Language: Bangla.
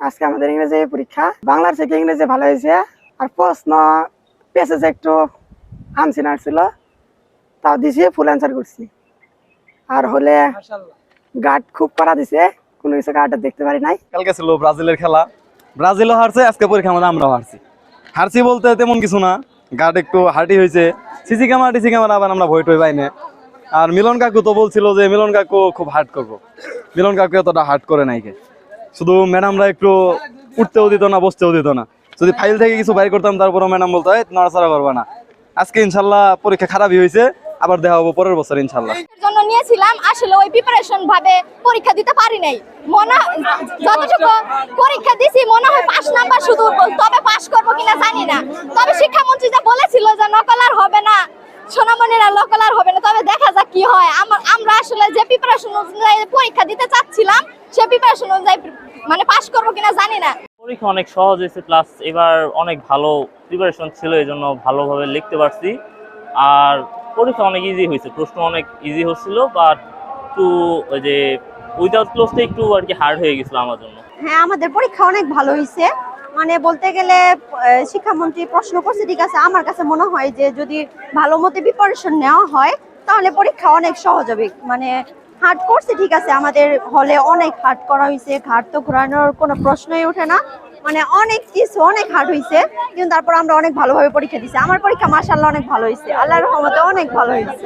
আজকে আমাদের ইংরেজি পরীক্ষা, বাংলার থেকে ইংরেজি ভালো হয়েছে। আর প্রশ্ন পেসেছে একটু আনসিনার ছিল, তাও দিছি, ফুল অ্যান্সার করছি। আর হলে গার্ড খুব করা দিছে, কোনো কিছু গার্ডটা দেখতে পারি নাই। কালকে ছিল ব্রাজিলের খেলা, ব্রাজিলও হারছে, আজকে পরীক্ষা আমাদের আমরাও হারছি বলতে তেমন কিছু না, গার্ড একটু হার্টি হয়েছে। সিসি ক্যামেরা আবার আমরা ভয় টয় পাই না। আর মিলন কাকু তো বলছিল যে মিলন কাকু খুব হার্ড করবো, মিলন কাকু এতটা হার্ড করে নাই, শুধু ম্যাডামরা একটু উঠতেও দিত না, বসতেও দিত না। যদি ফাইল থেকে কিছু বাইর করতাম তারপরে ম্যাডাম বলতো নড়াচড়া করবে না। আজকে ইনশাল্লাহ পরীক্ষা খারাপই হয়েছে, আবার দেখা হবো পরের বছর ইনশাল্লাহ। জন্য নিয়েছিলাম, আসলে ওই প্রিপারেশন ভাবে পরীক্ষা দিতে পারি নাই। মনে যতটুকু পরীক্ষা দিছি মনে হয় 5 নাম্বার শুধু, তবে পাস করবো কিনা জানি না। তবে শিক্ষামন্ত্রী যা বলেছিল যে নকল আর হবে না, সোনামণিরা নকল আর হবে না, তবে দেখা যাক কি হয়। আমরা আসলে যে প্রিপারেশন অনুযায়ী পরীক্ষা দিতে চাচ্ছিলাম সে প্রিপারেশন অনুযায়ী মানে পাস করবো কিনা জানি না। পরীক্ষা অনেক সহজ হয়েছে, প্লাস এবার অনেক ভালো প্রিপারেশন ছিল, এই জন্য ভালোভাবে লিখতে পারছি। আর পরীক্ষা অনেক ইজি হয়েছে, প্রশ্ন অনেক ইজি হচ্ছিল, বাট একটু ওই যে উইদাউট ক্লোজটা একটু আর কি হার্ড হয়ে গেছিল আমার জন্য। হ্যাঁ, আমাদের পরীক্ষা অনেক ভালো হয়েছে। মানে বলতে গেলে শিক্ষামন্ত্রী প্রশ্ন করছে, ঠিক আছে। আমার কাছে মনে হয় যে যদি ভালো মতো প্রিপারেশন নেওয়া হয় তাহলে পরীক্ষা অনেক সহজ হবে। মানে হার্ড করছে, ঠিক আছে, আমাদের হলে অনেক হার্ড করা হয়েছে, ঘাট তো ঘোরানোর কোনো প্রশ্নই ওঠে না। মানে অনেক কিছু অনেক হার্ড হয়েছে, কিন্তু তারপর আমরা অনেক ভালোভাবে পরীক্ষা দিছি। আমার পরীক্ষা মাশাআল্লাহ অনেক ভালো হয়েছে, আল্লাহর রহমতে অনেক ভালো হয়েছে।